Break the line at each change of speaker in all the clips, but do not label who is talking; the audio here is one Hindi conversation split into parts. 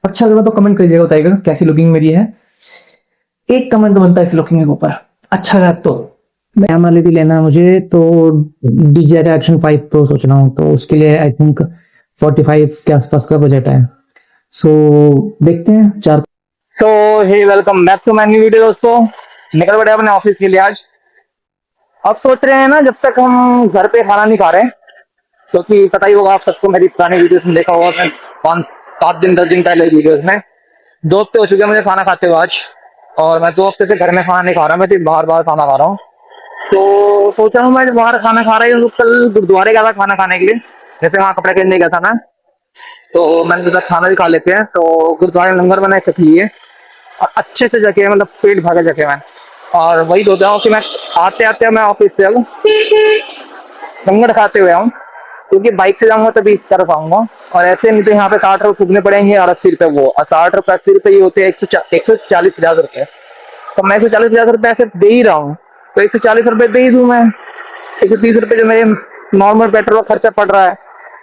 अच्छा लगा तो कमेंट करिएगा, बताइएगा कैसी लुकिंग मेरी है। एक कमेंट तो बनता है इस लुकिंग के ऊपर। अच्छा लगा तो कैमरा ले भी लेना है मुझे, तो DJI एक्शन 5 प्रो सोच रहा हूँ, तो उसके लिए आई थिंक 45 के आसपास का बजट है। सो देखते हैं चार। तो hey welcome back to my new video दोस्तों। निकल पड़े अपने ऑफिस के लिए आज। अब सोच रहे हैं ना, जब तक हम घर पे खाना नहीं खा रहे, क्योंकि पता ही होगा आप सबको, मेरी पुरानी वीडियोस में देखा होगा, मैं 5 दिन 10 दिन पहले वीडियोस में 2 हफ्ते हो चुके हैं मुझे खाना खाते हुए आज। और मैं 2 हफ्ते से घर में खाना नहीं खा रहा, मैं तो बाहर बाहर खाना खा रहा हूँ। तो सोचा हूँ मैं बाहर खाना खा रही हूँ, कल गुरुद्वारे गया था खाना खाने के लिए, जैसे वहाँ कपड़े खरीदने गया था ना, तो मैंने सोचा खाना भी खा लेते हैं। तो गुरुद्वारे लंगर मैंने चख लिए और अच्छे से जगह, मतलब पेट भर के जगह मैं। और वही सोच रहा हूँ कि मैं आते आते मैं ऑफिस से लंगर खाते हुए आऊँ, क्योंकि बाइक से जाऊंगा तभी कर पाऊंगा। और ऐसे नहीं तो यहाँ पे 60 रुपये फूकने पड़ेंगे और 80 रुपये वो, और 60 रुपये 80 रुपये ये होते हैं 140 50 रुपये। तो मैं 140 50 रुपये ऐसे दे ही रहा हूँ, तो 140 रुपये दे ही दूँ मैं। 130 रुपये जो मेरे नॉर्मल पेट्रोल का खर्चा पड़ रहा है,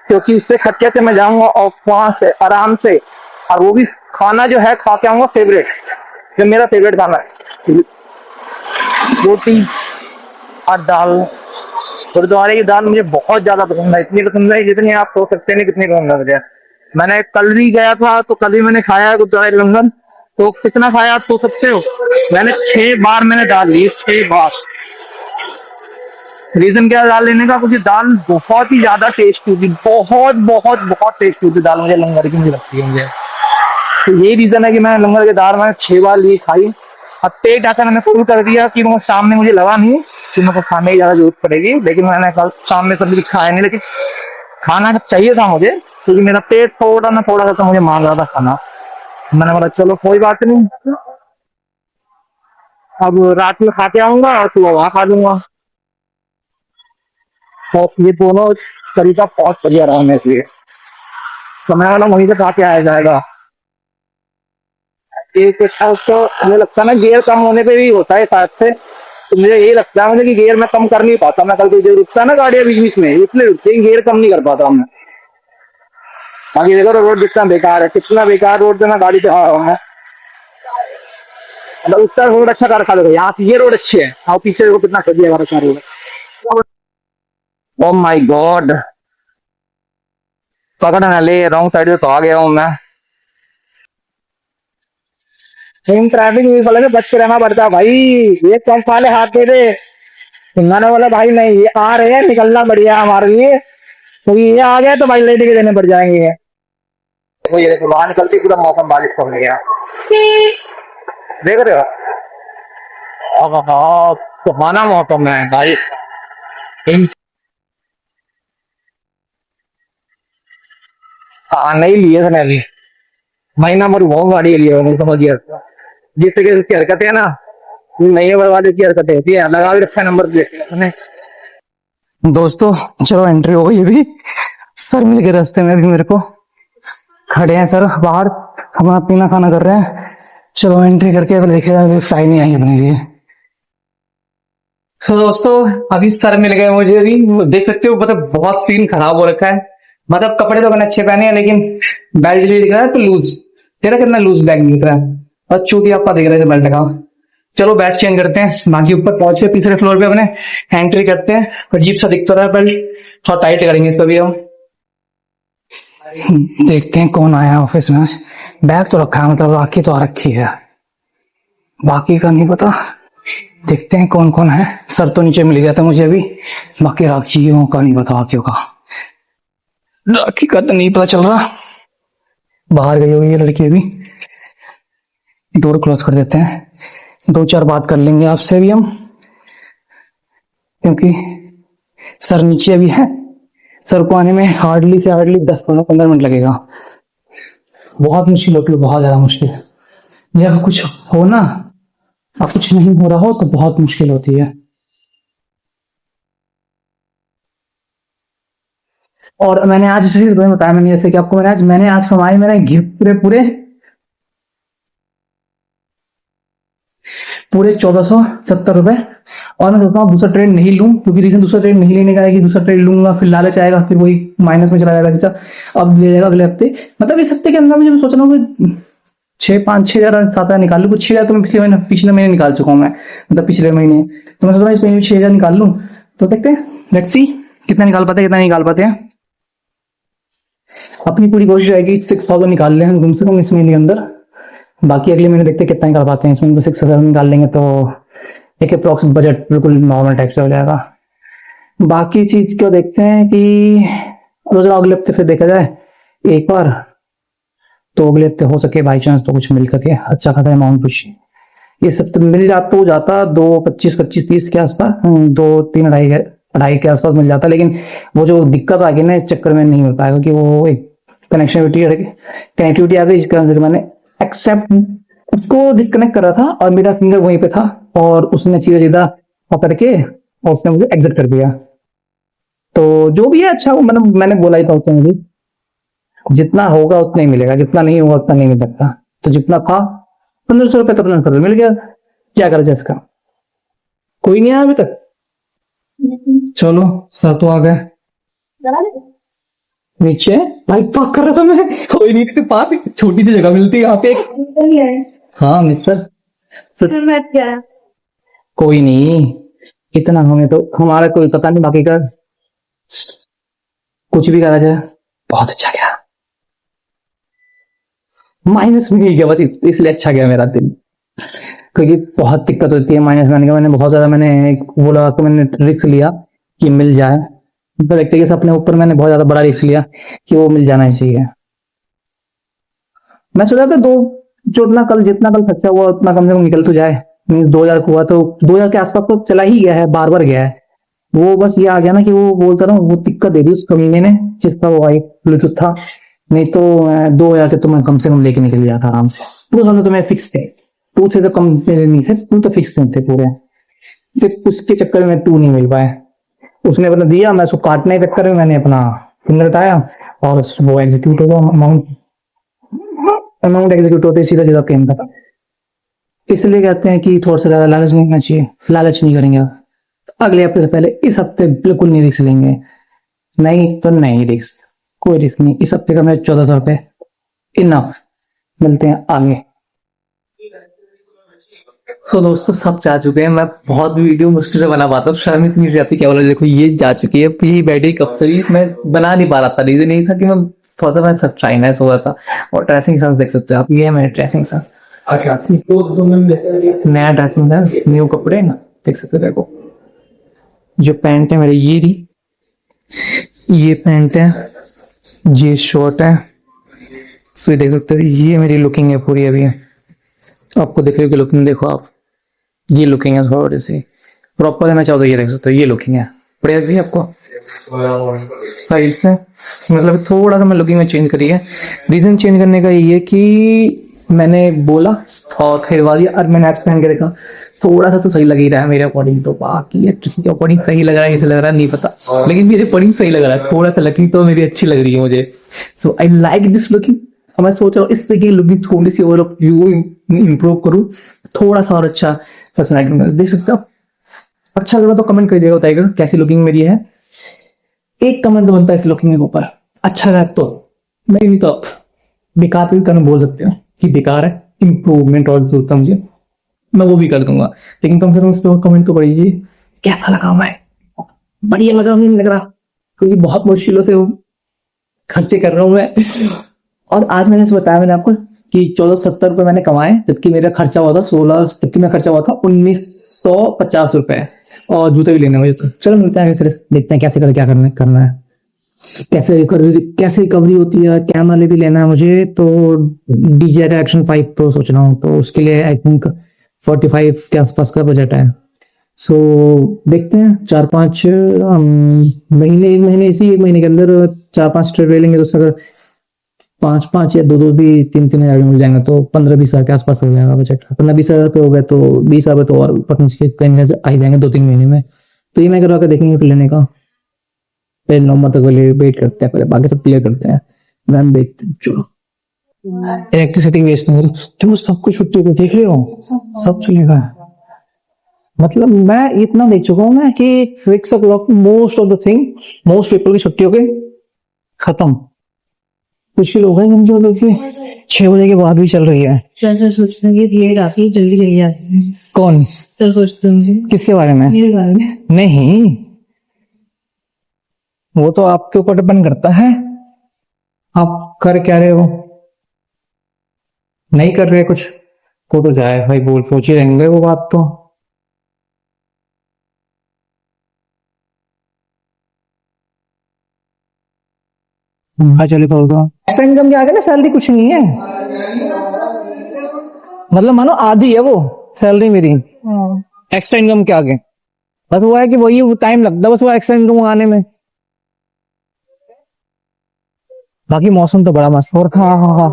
क्योंकि इससे खर्चे से मैं जाऊंगा और वहां से आराम से, और वो भी खाना जो है खा के आऊंगा फेवरेट, जो मेरा फेवरेट खाना है, रोटी और दाल। गुरुद्वारे की दाल मुझे बहुत ज्यादा पसंद है, इतनी पसंद है जितनी आप सोच सकते नहीं कितनी पसंद है मुझे। मैंने कल भी गया था, तो कल भी मैंने खाया है गुरुद्वारे लंगर। तो कितना खाया आप सोच सकते हो? मैंने 6 बार मैंने दाल ली, 6 बार। रीजन क्या है दाल लेने का? कुछ दाल बहुत ही ज्यादा टेस्टी होती, बहुत बहुत बहुत टेस्टी होती दाल मुझे लंगर की, मुझे लगती है मुझे। तो यही रीजन है कि मैं लंगर की दाल मैंने 6 बार ली खाई। अब पेट ऐसा मैंने फुल कर दिया कि वो सामने मुझे लगा नहीं कि मेरे को खाने की ज्यादा जरूरत पड़ेगी, लेकिन मैंने कल शाम में कभी खाया नहीं, लेकिन खाना चाहिए था मुझे, क्योंकि मेरा पेट थोड़ा ना थोड़ा सा तो मुझे मांग रहा था खाना। मैंने बोला चलो कोई बात नहीं, अब रात में खा के आऊंगा और सुबह वहां खा लूंगा। तो ये दोनों तरीका बहुत बढ़िया रहा मैं इसलिए, तो मैं वाला वहीं से खा के आया जाएगा। एक तो मुझे लगता है ना गियर कम होने पे भी होता है शायद से, तो मुझे यही लगता है मुझे कि गियर मैं कम कर नहीं पाता। मैं कल जो रुकता है ना गाड़ियां बीच बीच में, इसलिए रुकते हैं, गियर कम नहीं कर पाता मैं। बाकी देखो रोड कितना बेकार है, कितना बेकार रोड से मैं गाड़ी पे आ रहा हूँ। मतलब उत्तर रोड अच्छा कर रखा देखो, यहाँ की ये रोड अच्छी है, और पीछे देखो कितना घटिया कर रखा रोड। ओ माय गॉड, पकड़ न ले, रॉन्ग साइड से तो आ गया हूँ मैं। लेकिन ट्रैफिक पुलिस वाले में बच के रहना पड़ता है भाई, ये कम वाले हाथ दे दे। सिंघाना वाला भाई नहीं, ये आ रहे हैं, निकलना बढ़िया हमारे लिए, क्योंकि ये आ गया तो भाई लेने के देने पड़ जाएंगे। देखो ये देखो बाहर निकलती पूरा मौसम बारिश हो गया, देख रहे हो? अब हाँ, सुहाना मौसम है भाई। हाँ नहीं लिए थे अभी, महीना भर बहुत गाड़ी लिए मैंने, समझ गया। जिस तरीके से उसकी हरकतें है ना, नहीं वाले की हरकतें होती है, लगा भी रखा है नंबर प्लेट। दोस्तों चलो एंट्री हो गई अभी। सर मिल गए रास्ते में, अभी मेरे को खड़े हैं सर बाहर, खाना पीना खाना कर रहे हैं। चलो एंट्री करके अब देखे अभी फ्राई नहीं आई अपने लिए। तो दोस्तों अभी सर मिल गए मुझे, भी देख सकते हो, मतलब बहुत सीन खराब हो रखा है। मतलब कपड़े तो मैंने अच्छे पहने हैं, लेकिन बेल्ट जो दिख रहा है तो लूज, तेरा कितना लूज बैग दिख रहा है, और चूतिया आपका दिख रहा है बेल्ट का। चलो बैग चेंज करते हैं, बाकी ऊपर पहुंच के तीसरे फ्लोर पे अपने एंट्री करते हैं। और जीप सा दिखता रहा है बेल्ट, थोड़ा टाइट करेंगे इसको भी हम। देखते हैं कौन आया ऑफिस में आज। बैग तो रखा है, मतलब राखी तो आ रखी है, बाकी का नहीं पता। देखते हैं कौन कौन है। सर तो नीचे मिल गया था मुझे अभी, बाकी राखियों का नहीं पता, राखियों का, राखी का तो नहीं पता चल रहा। बाहर गई हुई है लड़की अभी, डोर क्लोज कर देते हैं, 2 4 बात कर लेंगे आपसे भी हम, क्योंकि सर नीचे अभी है। सर को आने में हार्डली से हार्डली 10 15 मिनट लगेगा। बहुत मुश्किल होती है, बहुत ज्यादा मुश्किल। ये अगर कुछ हो ना, अब कुछ नहीं हो रहा हो तो बहुत मुश्किल होती है। और मैंने आज इसे तुम्हें बताया मैंने, जैसे कि आपको मैंने आज कमाए मैंने गिफ्ट पूरे पूरे पूरे 1470 रुपए। और मैं सोचता हूँ दूसरा ट्रेड नहीं लूँ, क्योंकि रीजन दूसरा ट्रेड नहीं लेने का है कि दूसरा ट्रेड लूंगा फिर लालच आएगा, फिर वही माइनस में चला जाएगा। जैसा अब ले जाएगा अगले हफ्ते, मतलब इस हफ्ते के अंदर मुझे सोच रहा हूँ कि 6 5 6 हजार 7 हजार निकाल लूँ। कुछ 6 हजार तो मैं पिछले महीने निकाल चुका हूँ मैं, मतलब पिछले महीने। तो मैं सोच रहा हूँ इस महीने 6 हजार निकाल लूँ। तो देखते हैं, लेट्स सी कितना निकाल पाते हैं कितना निकाल पाते हैं। अपनी पूरी कोशिश रहेगी 6,000 निकाल लें हम कम से कम इस महीने के अंदर। बाकी अगले महीने देखते हैं कितना निकाल पाते हैं। इसमें तो 6,000 निकाल लेंगे तो एक अप्रॉक्स बजट बिल्कुल नॉर्मल टाइप से हो जाएगा। बाकी चीज क्यों देखते हैं कि रोज अगले हफ्ते फिर देखा जाए एक बार, तो अगले हफ्ते हो सके बाई चांस तो कुछ मिल सके अच्छा खासा अमाउंट कुछ। इस हफ्ते मिल जाता तो जाता 2 25 25 30 के आसपास, 2 3 2.5 के आसपास मिल जाता। लेकिन वो जो दिक्कत आ गई ना इस चक्कर में नहीं मिल पाएगा कि वो एक कनेक्टिविटी आ गई, जिसके अंदर मैंने एक्सेप्ट उसको डिस्कनेक्ट कर रहा था और मेरा फिंगर वहीं पे था और उसने सीधा सीधा पकड़ के और उसने मुझे एग्जिट कर दिया। तो जो भी है अच्छा, वो मैंने बोला ही था उसने मुझे जितना होगा उतना ही मिलेगा, जितना नहीं होगा उतना नहीं मिल सकता। तो जितना था 1500 रुपये तो 1500 मिल गया, क्या करा जाए इसका। कोई नहीं आया अभी तक। चलो सर तो आ गए नीचे। भाई पार्क कर रहा था मैं, कोई नहीं थी पार्क, छोटी सी जगह मिलती है यहाँ पे। हाँ मिस्टर
फिर मैं क्या
कोई नहीं, इतना हमें तो हमारा कोई पता नहीं बाकी का, कुछ भी करा जाए। बहुत अच्छा गया, माइनस में नहीं गया बस इसलिए अच्छा गया मेरा दिन, क्योंकि बहुत दिक्कत होती है माइनस में आने का। मैंने बहुत ज्यादा मैंने वो लगा कि मैंने रिस्क लिया कि मिल जाए, तो एक तरीके से अपने ऊपर मैंने बहुत ज्यादा बड़ा रिस्क लिया कि वो मिल जाना ही चाहिए। मैं सोचा था दो जितना कल खर्चा हुआ उतना कम से कम निकल तो जाए। 2,000 हुआ तो 2,000 के आसपास तो चला ही गया है, बार बार गया है। वो बस ये आ गया ना कि वो बोलता रहा वो दिक्कत दे दी उस कमीने ने जिसका वो आई ब्लूटूथ था। नहीं तो 2,000 के तो मैं कम से कम लेके निकल गया था आराम से। 2,000 तो मैं फिक्स थे, 2 से तो कम नहीं थे, 2 तो फिक्स थे पूरे। सिर्फ उसके चक्कर में 2 नहीं मिल पाए। उसने अपना दिया, मैं उसको काटने के चक्कर में मैंने अपना फिंगर हटाया और वो एग्जीक्यूट हुआ, अमाउंट एग्जीक्यूट होते सीधा सीधा क्लेम करा। इसलिए कहते हैं कि थोड़ा सा ज्यादा लालच नहीं करना चाहिए, लालच नहीं करेंगे तो अगले हफ्ते से पहले इस हफ्ते बिल्कुल नहीं रिस्क लेंगे। नहीं तो नहीं रिस्क, कोई रिस्क नहीं। इस हफ्ते का मेरे 1,400 रुपये इनफ। मिलते हैं आगे। सो दोस्तों सब जा चुके हैं, मैं बहुत वीडियो मुश्किल से बना पाता हूँ, शर्म इतनी सी आती है क्या बोला। देखो ये जा चुकी है, ये बैठी कब से भी मैं बना नहीं पा रहा था। रीजन नहीं था कि मैं थोड़ा सा मैं सब चाइनाइज हो रहा था। और ड्रेसिंग सेंस देख सकते हो आप, ये है मेरे ड्रेसिंग सेंस। नया ड्रेसिंग सेंस, न्यू कपड़े ना, देख सकते हो। देखो जो पैंट है मेरी ये रही, ये पैंट है, ये शर्ट है। सो ये देख सकते हो, ये मेरी लुकिंग है पूरी अभी। आपको दिख रही होगी लुकिंग, देखो आप, ये लुकिंग है थोड़ी सी प्रॉपर देना चाहो तो ये देख सकते हो, ये लुकिंग है बढ़िया सी आपको साइड से। मतलब थोड़ा सा मैं लुकिंग में चेंज करी है। रीजन चेंज करने का ये है कि मैंने बोला और खरीदवा दिया और मैंने आज पहन के देखा, थोड़ा सा तो सही लग ही रहा है मेरे अकॉर्डिंग। तो बाकी है किसी के अकॉर्डिंग सही लग रहा है, इसे लग रहा है नहीं पता, लेकिन मेरे अकॉर्डिंग सही लग रहा है। थोड़ा सा लुकिंग तो मेरी अच्छी लग रही है मुझे। सो आई लाइक दिस लुकिंग। मैं सोच रहा हूँ इस तरीके की लुकिंग थोड़ी सी और इम्प्रूव करूँ, थोड़ा सा और अच्छा पर्सनैलिटी देख सकते हो। अच्छा लगा तो कमेंट कर दिएगा, बताइएगा कैसी लुकिंग मेरी है। एक कमेंट तो बनता है इस लुकिंग के ऊपर, अच्छा लगा तो। नहीं तो बेकार तो भी करना बोल सकते हो कि बेकार है, इम्प्रूवमेंट और जरूरत है मुझे, मैं वो भी कर दूंगा। लेकिन कम से कम उस पर कमेंट तो पड़िए कैसा लगा, मैं बढ़िया लगा नहीं लग रहा, क्योंकि बहुत मुश्किलों से खर्चे कर रहा हूँ मैं। और आज मैंने बताया मैंने आपको कि 1,470 रुपये मैंने कमाए, जबकि मेरा खर्चा हुआ था 16, जबकि मेरा खर्चा हुआ था 1,950 रुपये। और जूते भी लेने मुझे तो। चलो मिलते हैं फिर, देखते हैं कैसे क्या करना है, कैसे रिकवरी होती है। कैमरा ले भी लेना है मुझे, तो DJI Action 5 Pro सोच रहा हूँ, तो उसके लिए आई थिंक 45 के आसपास का बजट है। सो देखते हैं 4 5 महीने, एक महीने इसी एक महीने के अंदर 4 5 ट्रिप ले लेंगे, तो अगर 5 5 या 2 2 भी 3 3 हजार मिल जाएंगे तो 15 20 हजार के आसपास हो जाएगा बजट। 15 20 हजार पे हो गए तो 20 हजार तो और ऊपर नीचे कहीं आ ही जाएंगे 2 3 महीने में। तो ये मैं करवा के देखेंगे फिर लेने का। फिर नवंबर तक वेट करते हैं, पहले बाकी सब क्लियर करते हैं, मैम देखते हैं। चलो इलेक्ट्रिसिटी वेस्ट नहीं हो रही, देखो सब कुछ छुट्टी को देख रहे हो, सब चलेगा। मतलब मैं इतना देख चुका हूँ ना कि 6 o'clock most of the thing, most people की छुट्टी हो गई खत्म। कुछ ही लोग हैं जिनकी मतलब कि 6 बजे के बाद भी चल रही है।
कैसे सोचते हैं कि देर आती है जल्दी चली जाती है,
कौन?
तो सोचते होंगे
किसके बारे में?
मेरे बारे में।
नहीं, वो तो आपके ऊपर डिपेंड करता है आप कर क्या रहे हो। नहीं कर रहे कुछ को तो जाए भाई, बोल सोच ही रहेंगे वो बात तो। हाँ चले तो एक्स्ट्रा इनकम के आगे ना सैलरी कुछ नहीं है। मतलब मानो आधी है वो सैलरी मेरी एक्स्ट्रा इनकम के आगे। बस वो है कि वही टाइम लगता है बस वो एक्स्ट्रा इनकम आने में। बाकी मौसम तो बड़ा मस्त और हाँ हाँ हाँ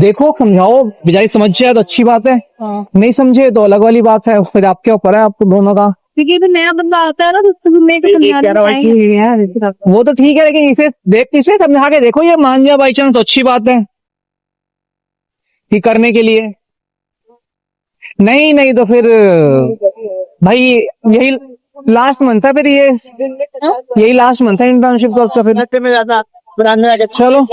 देखो समझाओ बेचारी समझ जाए तो अच्छी बात है, नहीं समझे तो अलग वाली बात है, फिर आपके ऊपर है आपको दोनों का।
क्योंकि अभी नया बंदा आता है ना तो उसको मेरे को समझाना चाहिए यार।
वो तो ठीक है लेकिन इसे देख इसलिए समझा के देखो, ये मान जाए बाई चांस तो अच्छी बात है कि करने के लिए। नहीं नहीं तो फिर भाई यही लास्ट मंथ है, फिर ये यही लास्ट मंथ है इंटर्नशिप का उसका। फिर चलो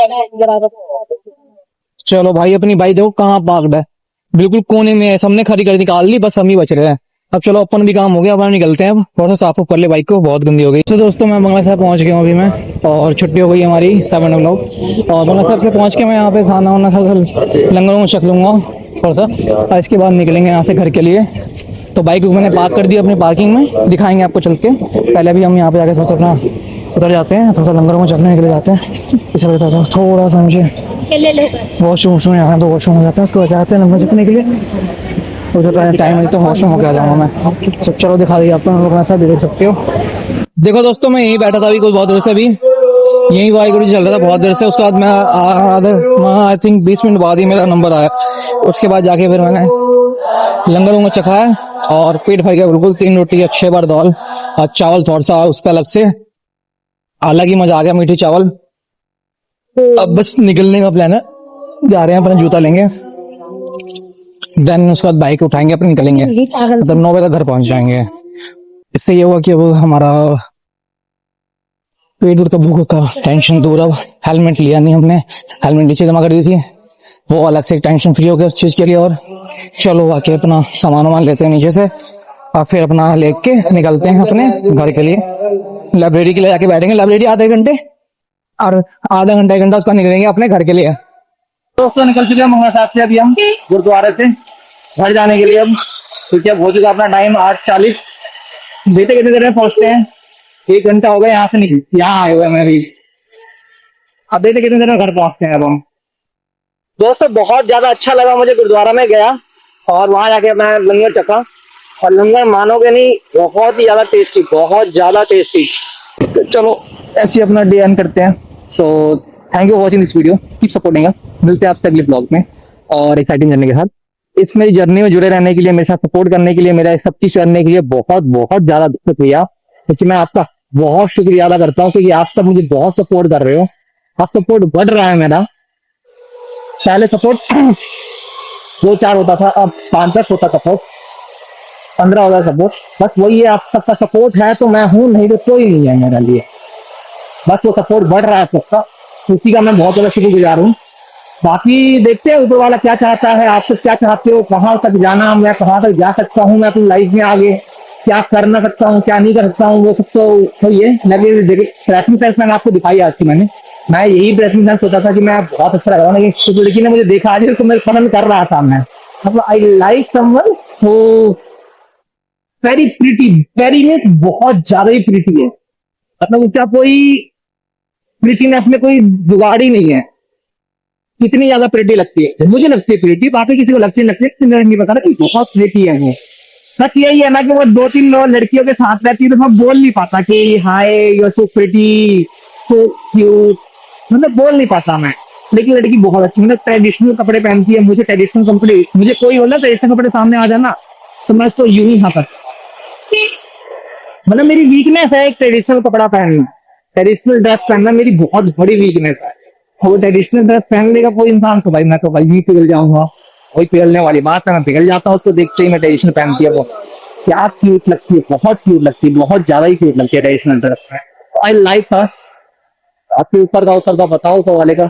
चलो भाई, अपनी बाइक देखो कहाँ पार्कड है, बिल्कुल कोने में है, सबने खड़ी कर निकाल ली, बस हम ही बच रहे हैं। अब चलो अपन भी काम हो गया, अब हम निकलते हैं, अब थोड़ा सा साफ कर ले बाइक को, बहुत गंदी हो गई। तो दोस्तों मैं बंगला साहब पहुंच गया हूँ अभी मैं, और छुट्टी हो गई हमारी 7 o'clock, और बंगला साहब से पहुंच के मैं यहाँ पे खाना वाना खा लंगर में चख लूंगा थोड़ा सा, और इसके बाद निकलेंगे यहाँ से घर के लिए। तो बाइक मैंने पार्क कर दी अपनी पार्किंग में, दिखाएंगे आपको चल के। पहले भी हम यहाँ पे जाके थोड़ा सा अपना उधर जाते हैं, थोड़ा सा लंगर में चखने के लिए जाते हैं। इसे बताता हूँ थोड़ा सा मुझे वॉशरूम यहाँ तो वॉशरूम हो जाता है, उसको जाते हैं लंगर चखने के लिए। तो जो टाइम है तो वॉशरूम होकर आ जाऊंगा मैं। सब चलो दिखा दिया आपको, लोग ऐसा भी देख सकते हो। देखो दोस्तों मैं यहीं बैठा था अभी कुछ बहुत देर से, अभी यही वाहिगुरु जी चल रहा था बहुत देर से। उसके बाद मैं आई थिंक 20 मिनट बाद ही मेरा नंबर आया। उसके बाद जाके फिर मैंने लंगर उंगर चखा है और पेट भर गया बिल्कुल। 3 रोटी, 6 बार दाल और चावल थोड़ा सा उस पर अलग से, अलग ही मजा आ गया, मीठी चावल। अब बस निकलने का प्लान है, जा रहे हैं अपना जूता लेंगे, देन उसके बाद बाइक उठाएंगे अपने निकलेंगे, मतलब 9 बजे तक घर पहुंच जाएंगे। इससे ये हुआ कि अब हमारा पेट का भूख का टेंशन दूर। अब हेलमेट लिया नहीं हमने, हेलमेट नीचे जमा कर दी थी, वो अलग से टेंशन फ्री हो गया उस चीज के लिए। और चलो आके अपना सामान वामान लेते हैं नीचे से, और फिर अपना लेके निकलते हैं अपने घर के लिए। लाइब्रेरी के लिए जाके बैठेंगे, लाइब्रेरी आधे घंटे, और आधा घंटा 1 घंटा उसका निकलेंगे अपने घर के लिए। दोस्तों निकल चुके हैं मंगला साहब से अभी हम गुरुद्वारे से घर जाने के लिए। अब क्योंकि अब हो चुका अपना टाइम 8:40, देखते कितनी देर में पहुंचते हैं। 1 घंटा हो गया यहाँ से निकल, यहाँ आए हुए मैं भी, अब देखते कितनी देर में घर पहुंचते हैं अब हम। दोस्तों बहुत ज्यादा अच्छा लगा मुझे, गुरुद्वारा में गया और वहां जाके मैं लंगर चखा, और लंगर मानोगे नहीं बहुत ही ज्यादा टेस्टी, बहुत ज्यादा टेस्टी। चलो ऐसे अपना डे एंड करते हैं। So thank you for watching this video, keep supporting us, मिलते हैं आपसे अगले ब्लॉग में और एक्साइटिंग जर्नी के साथ। इस मेरी जर्नी में जुड़े रहने के लिए, मेरे साथ सपोर्ट करने के लिए, मेरा सब चीज करने के लिए बहुत बहुत ज्यादा शुक्रिया। क्योंकि मैं आपका बहुत शुक्रिया अदा करता हूँ, क्योंकि आप सब मुझे बहुत सपोर्ट कर रहे हो, आप सपोर्ट बढ़ रहा है मेरा। पहले सपोर्ट 2-4 होता था, अब 5-10 होता सपोर्ट, 15 होता सपोर्ट। बस वही है, आप सबका सपोर्ट है तो मैं हूँ, नहीं तो कोई नहीं है मेरे लिए। बस वो सपोर्ट बढ़ रहा है सबका, उसी का मैं बहुत ज्यादा शुक्रगुजार हूँ। बाकी देखते हैं ऊपर वाला क्या चाहता है, आप सब क्या चाहते हो, कहाँ तक जाना, मैं कहाँ तक जा सकता हूँ, मैं अपनी लाइफ में आगे क्या करना सकता हूँ, क्या नहीं कर सकता हूँ, वो सब तो ये लगे। ड्रेसिंग सेंस मैंने आपको दिखाई आज की, मैं यही ड्रेसिंग सेंस सोचा था कि मैं बहुत अच्छा लग रहा हूँ, लेकिन कुछ लड़की ने मुझे देखा आज तो मेरे पसंद कर रहा था मैं। मतलब I like someone who very pretty, very में बहुत ज्यादा ही प्रिटी है। मतलब उसका कोई प्रिटीनेस में कोई जुगाड़ ही नहीं है, कितनी ज्यादा प्रिटी लगती है। मुझे लगती है प्रिटी, बाकी किसी को लगती है नहीं पता ना कि बहुत प्रिटी है वो। सच यही है ना कि वो 2-3 लड़कियों के साथ रहती है तो मैं बोल नहीं पाता कि hi you are so pretty, so cute, मतलब बोल नहीं पाता मैं। लेकिन लड़की बहुत अच्छी, मतलब ट्रेडिशनल कपड़े पहनती है, मुझे ट्रेडिशनल कंप्लीट, मुझे कोई बोला ट्रेडिशनल कपड़े सामने आ जाना तो मैं तो यूं ही हाँ, मतलब मेरी वीकनेस है एक ट्रेडिशनल कपड़ा पहनना, ट्रेडिशनल ड्रेस पहनना मेरी बहुत बड़ी वीकनेस है। वो ट्रेडिशनल ड्रेस पहन लेगा कोई इंसान तो भाई मैं तो भाई ही पिघल जाऊंगा। वही पिघलने वाली बात है, मैं पिघल जाता हूँ तो देखते ही मैं ट्रेडिशनल पहनती है वो। क्या क्यूट लगती है, बहुत क्यूट लगती है, बहुत ज्यादा ही क्यूट लगती है ट्रेडिशनल ड्रेस में। आई लाइक था। आपके ऊपर का उतर का बताओ तो वाले का।